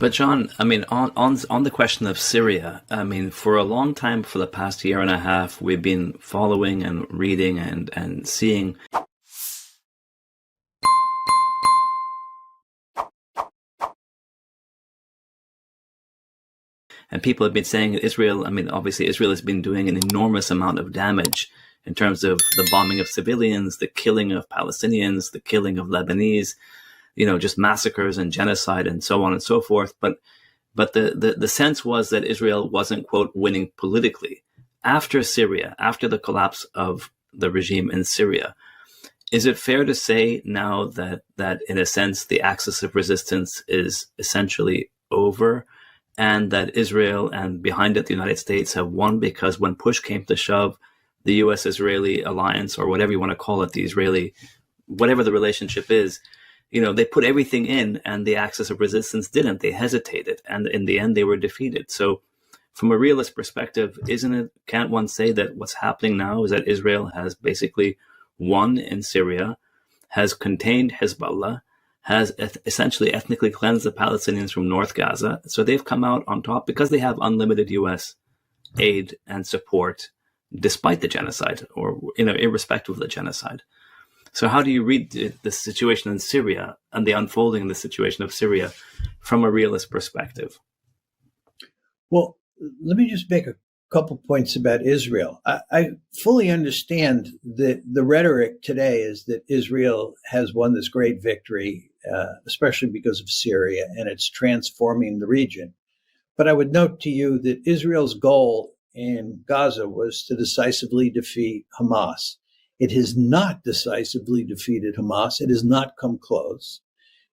But John, I mean, on the question of Syria, I mean, for a long time, for the past year and a half, we've been following and reading and seeing. And people have been saying Israel, I mean, obviously Israel has been doing an enormous amount of damage in terms of the bombing of civilians, the killing of Palestinians, the killing of Lebanese, just massacres and genocide and so on and so forth. But the sense was that Israel wasn't, quote, winning politically. After Syria, after the collapse of the regime in Syria, is it fair to say now that in a sense the axis of resistance is essentially over, and that Israel and behind it the United States have won because when push came to shove, the U.S.-Israeli alliance, or whatever you want to call it, the Israeli, whatever the relationship is, they put everything in and the axis of resistance didn't. They hesitated. And in the end, they were defeated. So from a realist perspective, can't one say that what's happening now is that Israel has basically won in Syria, has contained Hezbollah, has essentially ethnically cleansed the Palestinians from North Gaza. So they've come out on top because they have unlimited U.S. aid and support, despite the genocide, or irrespective of the genocide. So how do you read the situation in Syria and the unfolding of the situation of Syria from a realist perspective? Well, let me just make a couple points about Israel. I fully understand that the rhetoric today is that Israel has won this great victory, especially because of Syria, and it's transforming the region. But I would note to you that Israel's goal in Gaza was to decisively defeat Hamas. It has not decisively defeated Hamas. It has not come close.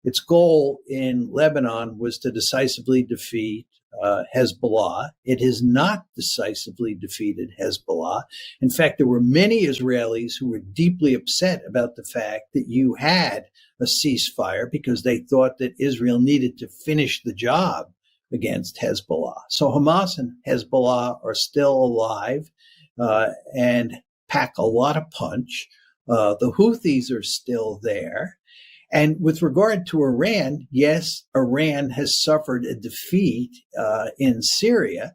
Its goal in Lebanon was to decisively defeat Hezbollah. It has not decisively defeated Hezbollah. In fact, there were many Israelis who were deeply upset about the fact that you had a ceasefire because they thought that Israel needed to finish the job against Hezbollah. So Hamas and Hezbollah are still alive and pack a lot of punch. The Houthis are still there. And with regard to Iran, yes, Iran has suffered a defeat in Syria,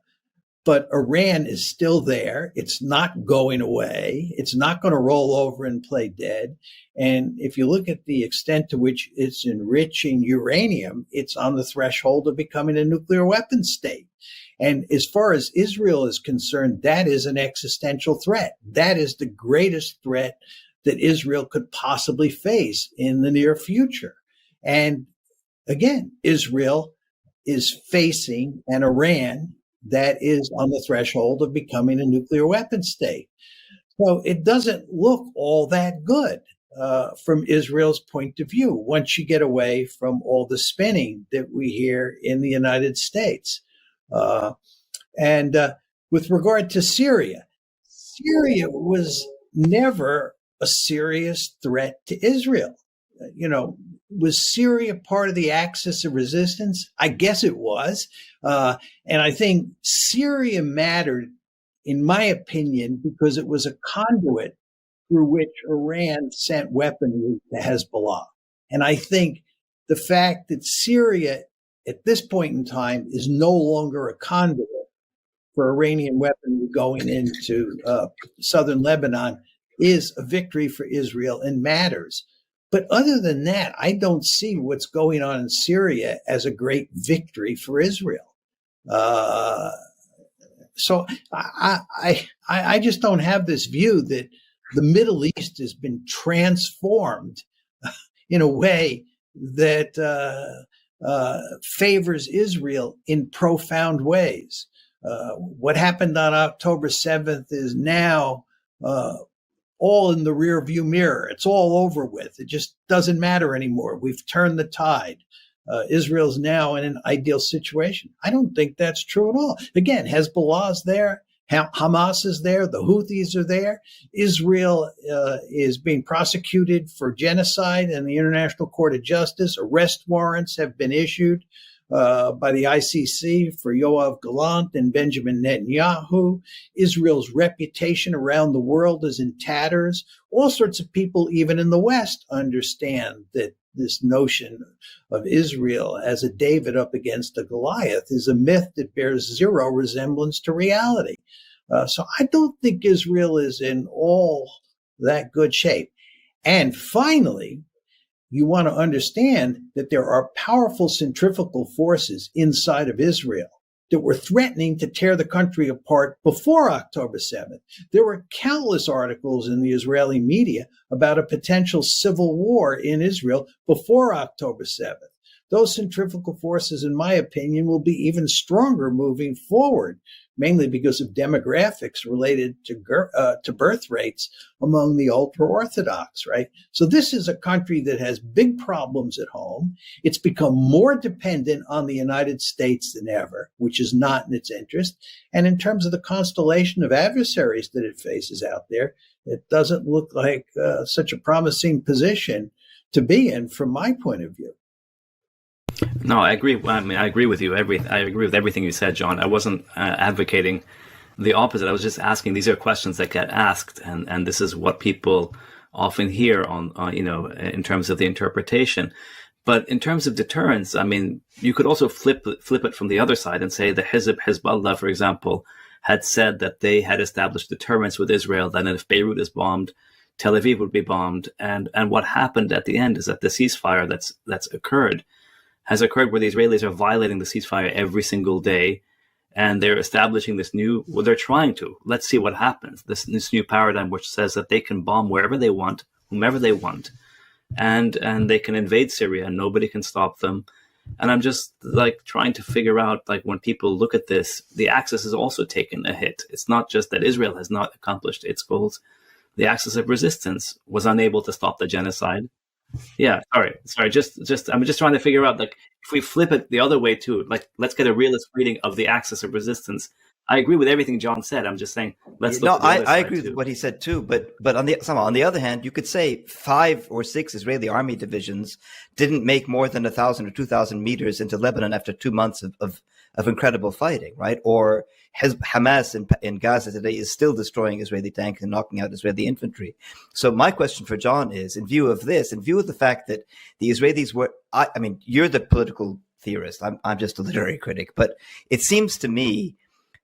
but Iran is still there. It's not going away. It's not going to roll over and play dead. And if you look at the extent to which it's enriching uranium, it's on the threshold of becoming a nuclear weapons state. And as far as Israel is concerned, that is an existential threat. That is the greatest threat that Israel could possibly face in the near future. And again, Israel is facing an Iran that is on the threshold of becoming a nuclear weapons state. So it doesn't look all that good from Israel's point of view once you get away from all the spinning that we hear in the United States. And with regard to Syria, Syria was never a serious threat to Israel. Was Syria part of the axis of resistance? I guess it was. And I think Syria mattered, in my opinion, because it was a conduit through which Iran sent weaponry to Hezbollah. And I think the fact that Syria at this point in time is no longer a conduit for Iranian weaponry going into southern Lebanon is a victory for Israel and matters. But other than that, I don't see what's going on in Syria as a great victory for Israel. So I just don't have this view that the Middle East has been transformed in a way that favors Israel in profound ways. What happened on October 7th is now all in the rearview mirror. It's all over with. It just doesn't matter anymore. We've turned the tide. Israel's now in an ideal situation. I don't think that's true at all. Again, Hezbollah's there. Hamas is there. The Houthis are there. Israel is being prosecuted for genocide in the International Court of Justice. Arrest warrants have been issued by the ICC for Yoav Gallant and Benjamin Netanyahu. Israel's reputation around the world is in tatters. All sorts of people, even in the West, understand that this notion of Israel as a David up against a Goliath is a myth that bears zero resemblance to reality. So I don't think Israel is in all that good shape. And finally, you want to understand that there are powerful centrifugal forces inside of Israel that were threatening to tear the country apart before October 7th. There were countless articles in the Israeli media about a potential civil war in Israel before October 7th. Those centrifugal forces, in my opinion, will be even stronger moving forward, mainly because of demographics related to birth rates among the ultra-Orthodox, right? So this is a country that has big problems at home. It's become more dependent on the United States than ever, which is not in its interest. And in terms of the constellation of adversaries that it faces out there, it doesn't look like such a promising position to be in from my point of view. No, I agree. I mean, I agree with you. I agree with everything you said, John. I wasn't advocating the opposite. I was just asking. These are questions that get asked, and this is what people often hear on in terms of the interpretation. But in terms of deterrence, I mean, you could also flip it from the other side and say the Hezbollah, for example, had said that they had established deterrence with Israel. That if Beirut is bombed, Tel Aviv would be bombed, and what happened at the end is that the ceasefire that's occurred has occurred where the Israelis are violating the ceasefire every single day, and they're establishing this new, well, they're trying to, let's see what happens, this new paradigm which says that they can bomb wherever they want, whomever they want, and they can invade Syria and nobody can stop them. And I'm just like trying to figure out, like, when people look at this, the Axis has also taken a hit. It's not just that Israel has not accomplished its goals. The Axis of resistance was unable to stop the genocide. Yeah, sorry. Just I'm just trying to figure out, like, if we flip it the other way too, like, let's get a realist reading of the axis of resistance. I agree with everything John said. I'm just saying, let's look. No, I agree with what he said too. But on the other hand, you could say 5 or 6 Israeli army divisions didn't make more than 1,000 or 2,000 meters into Lebanon after 2 months of incredible fighting, right? Or Hamas in Gaza today is still destroying Israeli tanks and knocking out Israeli infantry. So my question for John is, in view of this, in view of the fact that the Israelis were, I mean, you're the political theorist. I'm just a literary critic, but it seems to me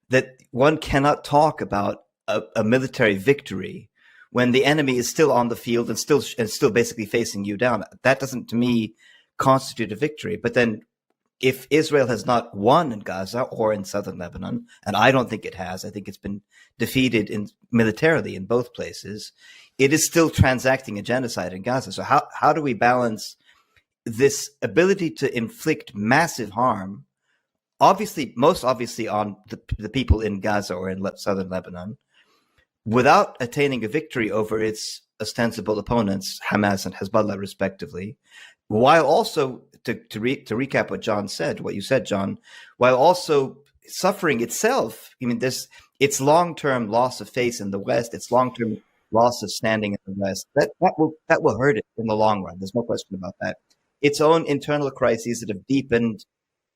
that one cannot talk about a military victory when the enemy is still on the field and still basically facing you down. That doesn't, to me, constitute a victory. But then, if Israel has not won in Gaza or in southern Lebanon, and I don't think it has, I think it's been defeated militarily in both places, it is still transacting a genocide in Gaza. So how do we balance this ability to inflict massive harm, most obviously on the people in Gaza or in southern Lebanon, without attaining a victory over its ostensible opponents, Hamas and Hezbollah, respectively, while also, to recap what John said, what you said, John, while also suffering itself, I mean, its long-term loss of face in the West, its long-term loss of standing in the West, that will hurt it in the long run. There's no question about that. Its own internal crises that have deepened,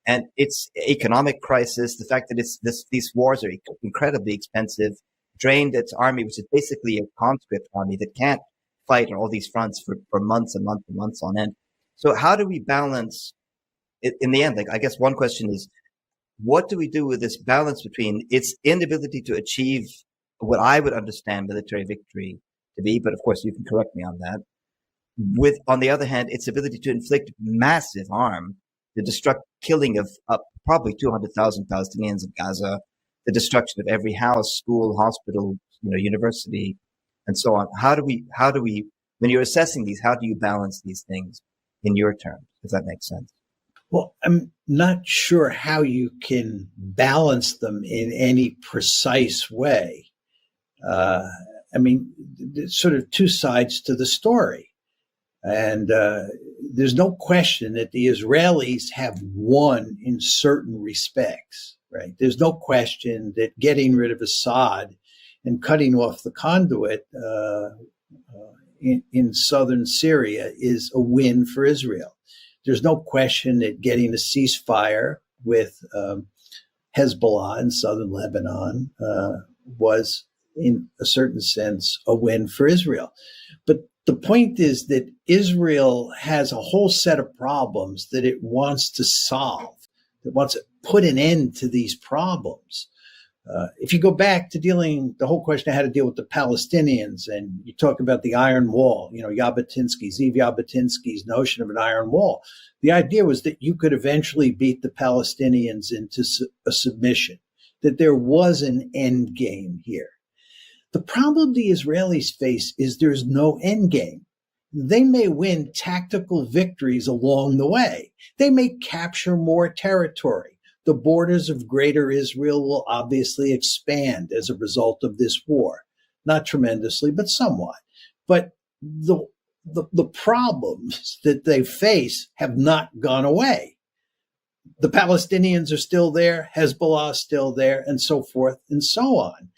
and its economic crisis, the fact that these wars are incredibly expensive, drained its army, which is basically a conscript army that can't fight on all these fronts for months and months and months on end. So how do we balance it in the end? Like, I guess one question is, what do we do with this balance between its inability to achieve what I would understand military victory to be, but of course you can correct me on that, with, on the other hand, its ability to inflict massive harm, the killing of probably 200,000 Palestinians in Gaza, the destruction of every house, school, hospital, university, and so on. How do we, when you're assessing these, how do you balance these things in your terms, if that makes sense? Well, I'm not sure how you can balance them in any precise way. I mean, there's sort of two sides to the story. And there's no question that the Israelis have won in certain respects, right? There's no question that getting rid of Assad and cutting off the conduit in southern Syria is a win for Israel. There's no question that getting a ceasefire with Hezbollah in southern Lebanon was, in a certain sense, a win for Israel. But the point is that Israel has a whole set of problems that it wants to solve, that wants to put an end to these problems. If you go back to the whole question of how to deal with the Palestinians, and you talk about the iron wall, Zeev Jabotinsky's notion of an iron wall, the idea was that you could eventually beat the Palestinians into a submission, that there was an end game here. The problem the Israelis face is there's no end game. They may win tactical victories along the way. They may capture more territory. The borders of Greater Israel will obviously expand as a result of this war. Not tremendously, but somewhat. But the problems that they face have not gone away. The Palestinians are still there, Hezbollah is still there, and so forth and so on.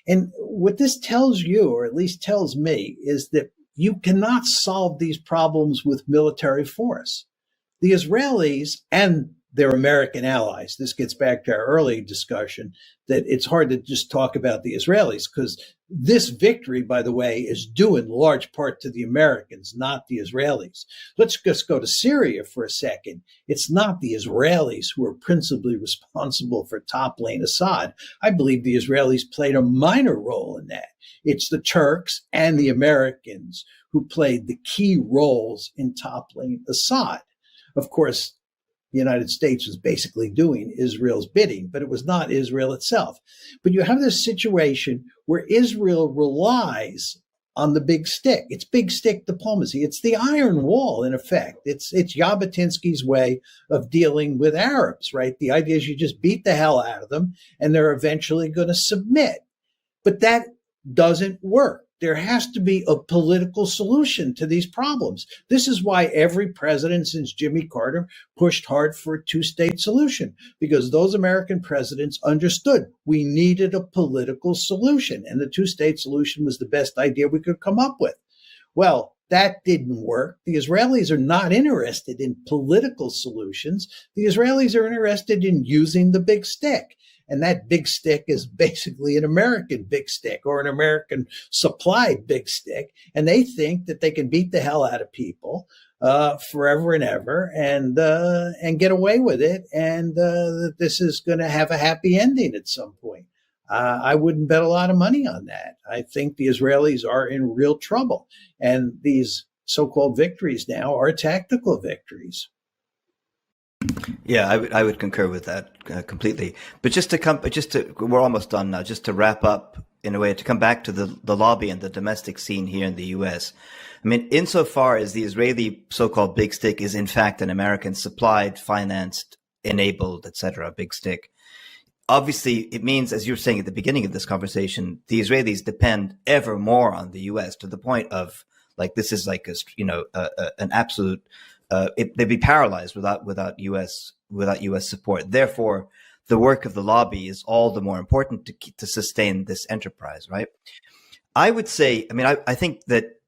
And what this tells you, or at least tells me, is that you cannot solve these problems with military force. The Israelis and their American allies, this gets back to our early discussion, that it's hard to just talk about the Israelis, because this victory, by the way, is due in large part to the Americans, not the Israelis. Let's just go to Syria for a second. It's not the Israelis who are principally responsible for toppling Assad. I believe the Israelis played a minor role in that. It's the Turks and the Americans who played the key roles in toppling Assad. Of course, the United States was basically doing Israel's bidding, but it was not Israel itself. But you have this situation where Israel relies on the big stick. It's big stick diplomacy. It's the iron wall, in effect. It's Jabotinsky's way of dealing with Arabs, right? The idea is you just beat the hell out of them and they're eventually going to submit. But that doesn't work. There has to be a political solution to these problems. This is why every president since Jimmy Carter pushed hard for a two-state solution, because those American presidents understood we needed a political solution, and the two-state solution was the best idea we could come up with. Well, that didn't work. The Israelis are not interested in political solutions. The Israelis are interested in using the big stick. And that big stick is basically an American big stick or an American supplied big stick. And they think that they can beat the hell out of people forever and ever and get away with it. And that this is going to have a happy ending at some point. I wouldn't bet a lot of money on that. I think the Israelis are in real trouble. And these so-called victories now are tactical victories. Yeah, I would concur with that completely. But we're almost done now. Just to wrap up, in a way, to come back to the lobby and the domestic scene here in the U.S. I mean, insofar as the Israeli so-called big stick is in fact an American supplied, financed, enabled, etc. big stick, obviously it means, as you were saying at the beginning of this conversation, the Israelis depend ever more on the U.S. to the point of this is an absolute. They'd be paralyzed without U.S. support. Therefore, the work of the lobby is all the more important to sustain this enterprise, right? I would say, I think that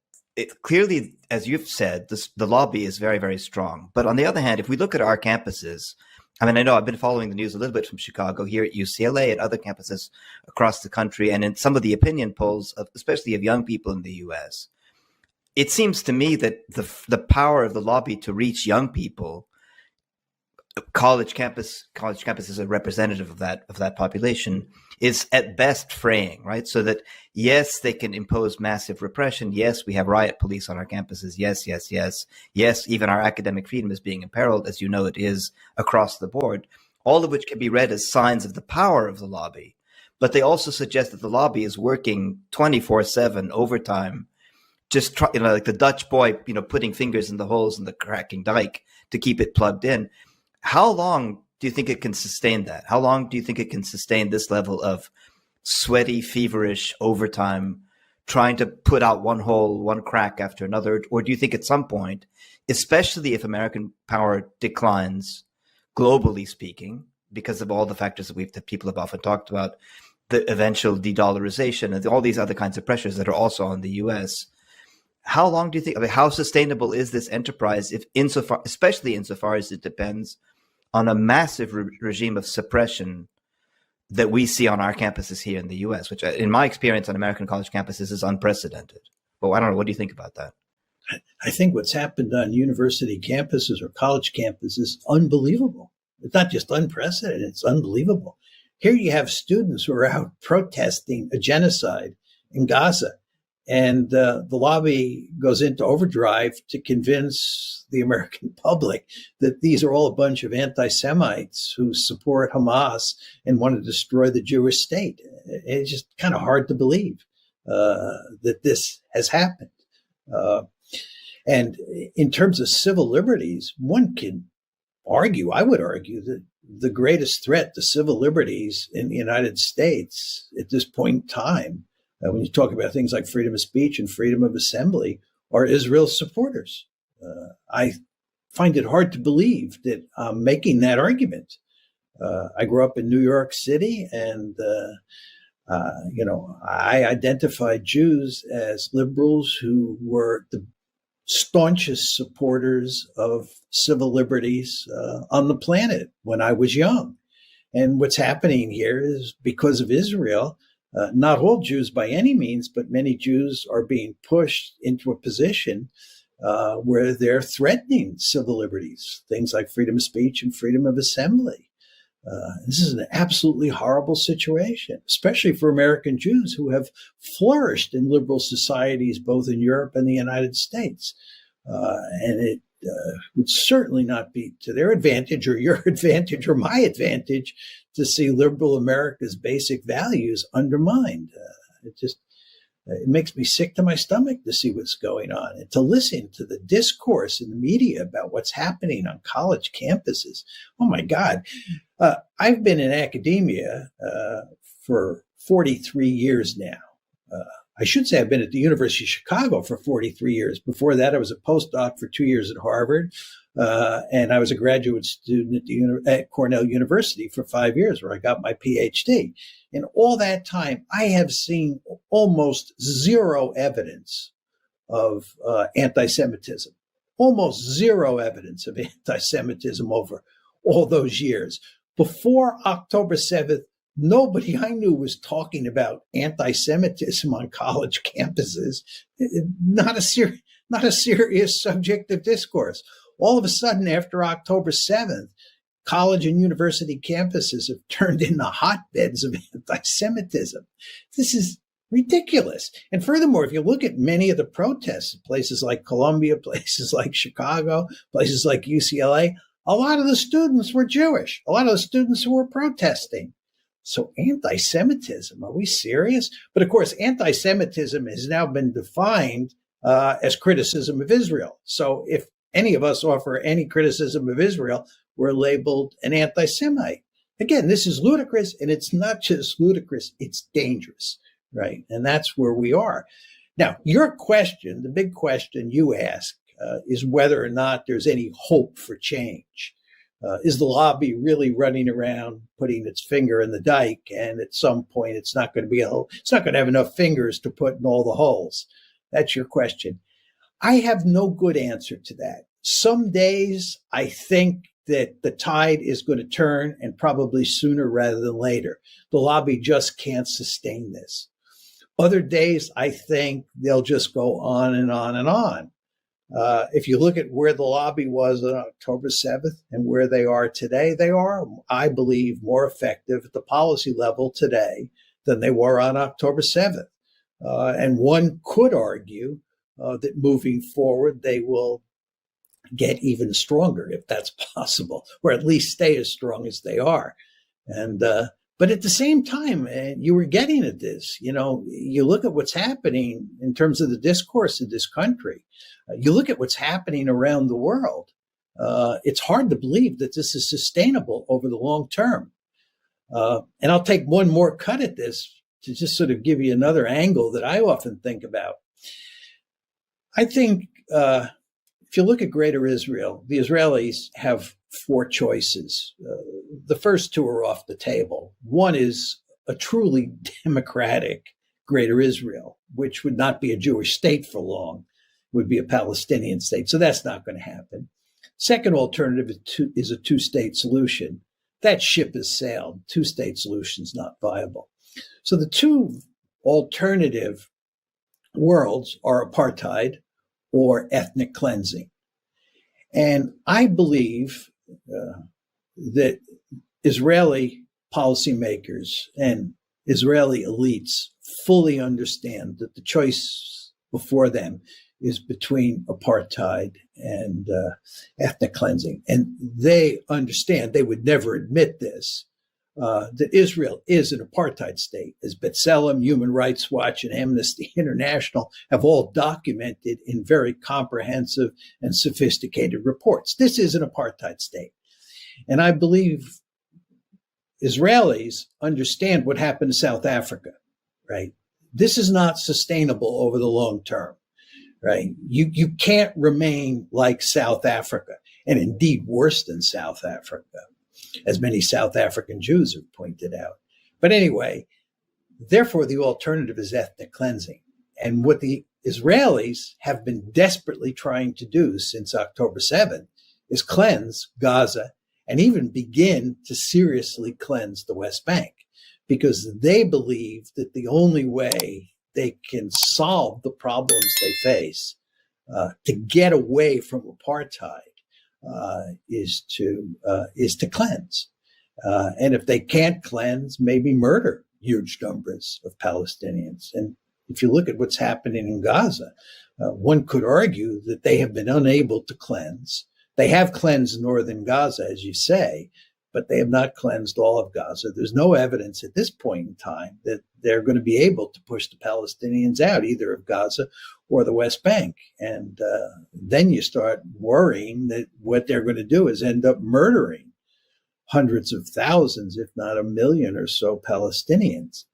clearly, as you've said, the lobby is very, very strong. But on the other hand, if we look at our campuses, I know I've been following the news a little bit from Chicago, here at UCLA, at other campuses across the country, and in some of the opinion polls, especially of young people in the U.S., it seems to me that the power of the lobby to reach young people, college campus is a representative of that population, is at best fraying, right? So that yes, they can impose massive repression. Yes, we have riot police on our campuses. Yes, even our academic freedom is being imperiled, as you know it is across the board. All of which can be read as signs of the power of the lobby. But they also suggest that the lobby is working 24/7 overtime. Just try, like the Dutch boy, putting fingers in the holes in the cracking dike to keep it plugged in. How long do you think it can sustain that? How long do you think it can sustain this level of sweaty, feverish overtime, trying to put out one hole, one crack after another? Or do you think at some point, especially if American power declines, globally speaking, because of all the factors that people have often talked about, the eventual de-dollarization and all these other kinds of pressures that are also on the U.S., how long do you think, I mean, how sustainable is this enterprise, if especially insofar as it depends on a massive regime of suppression that we see on our campuses here in the US, which in my experience on American college campuses is unprecedented. Well, I don't know. What do you think about that? I think what's happened on university campuses or college campuses is unbelievable. It's not just unprecedented, it's unbelievable. Here you have students who are out protesting a genocide in Gaza. And the lobby goes into overdrive to convince the American public that these are all a bunch of anti-Semites who support Hamas and want to destroy the Jewish state. It's just kind of hard to believe that this has happened. And in terms of civil liberties, one can argue, I would argue, that the greatest threat to civil liberties in the United States at this point in time, when you talk about things like freedom of speech and freedom of assembly, are Israel's supporters. I find it hard to believe that I'm making that argument. I grew up in New York City, and I identified Jews as liberals who were the staunchest supporters of civil liberties on the planet when I was young. And what's happening here is because of Israel, not all Jews by any means, but many Jews are being pushed into a position where they're threatening civil liberties, things like freedom of speech and freedom of assembly. This is an absolutely horrible situation, especially for American Jews who have flourished in liberal societies, both in Europe and the United States. And it would certainly not be to their advantage or your advantage or my advantage to see liberal America's basic values undermined. It makes me sick to my stomach to see what's going on and to listen to the discourse in the media about what's happening on college campuses. Oh my God. I've been in academia for 43 years now. I should say I've been at the University of Chicago for 43 years. Before that, I was a postdoc for 2 years at Harvard. And I was a graduate student at Cornell University for 5 years, where I got my PhD. In all that time, I have seen almost zero evidence of anti-Semitism, almost zero evidence of anti-Semitism over all those years. Before October 7th, nobody I knew was talking about anti-Semitism on college campuses. Not a serious subject of discourse. All of a sudden, after October 7th, college and university campuses have turned into hotbeds of anti-Semitism. This is ridiculous. And furthermore, if you look at many of the protests, places like Columbia, places like Chicago, places like UCLA, a lot of the students were Jewish, a lot of the students who were protesting. So anti-Semitism, are we serious? But of course, anti-Semitism has now been defined as criticism of Israel. So if any of us offer any criticism of Israel, we're labeled an anti-Semite. Again, this is ludicrous, and it's not just ludicrous, it's dangerous, right? And that's where we are. Now, your question, the big question you ask, is whether or not there's any hope for change. Is the lobby really running around putting its finger in the dike, and at some point it's not going to have enough fingers to put in all the holes? That's your question. I have no good answer to that. Some days I think that the tide is going to turn, and probably sooner rather than later. The lobby just can't sustain this. Other days I think they'll just go on and on and on. If you look at where the lobby was on October 7th and where they are today, they are, I believe, more effective at the policy level today than they were on October 7th. And one could argue that moving forward, they will get even stronger, if that's possible, or at least stay as strong as they are. And but at the same time, you were getting at this, you look at what's happening in terms of the discourse in this country. You look at what's happening around the world. It's hard to believe that this is sustainable over the long term. And I'll take one more cut at this to just sort of give you another angle that I often think about. I think if you look at Greater Israel, the Israelis have four choices. The first two are off the table. One is a truly democratic Greater Israel, which would not be a Jewish state for long. would be a Palestinian state. So that's not going to happen. Second alternative is a two-state solution. That ship has sailed. Two-state solution is not viable. So the two alternative worlds are apartheid or ethnic cleansing. And I believe that Israeli policymakers and Israeli elites fully understand that the choice before them is between apartheid and ethnic cleansing. And they understand, they would never admit this, that Israel is an apartheid state, as B'Tselem, Human Rights Watch, and Amnesty International have all documented in very comprehensive and sophisticated reports. This is an apartheid state. And I believe Israelis understand what happened to South Africa, right? This is not sustainable over the long term, right? You can't remain like South Africa, and indeed worse than South Africa, as many South African Jews have pointed out. But anyway, therefore, the alternative is ethnic cleansing. And what the Israelis have been desperately trying to do since October 7th is cleanse Gaza and even begin to seriously cleanse the West Bank, because they believe that the only way they can solve the problems they face to get away from apartheid is to cleanse. And if they can't cleanse, maybe murder huge numbers of Palestinians. And if you look at what's happening in Gaza, one could argue that they have been unable to cleanse. They have cleansed northern Gaza, as you say, but they have not cleansed all of Gaza. There's no evidence at this point in time that they're going to be able to push the Palestinians out, either of Gaza or the West Bank. And then you start worrying that what they're going to do is end up murdering hundreds of thousands, if not 1 million or so Palestinians.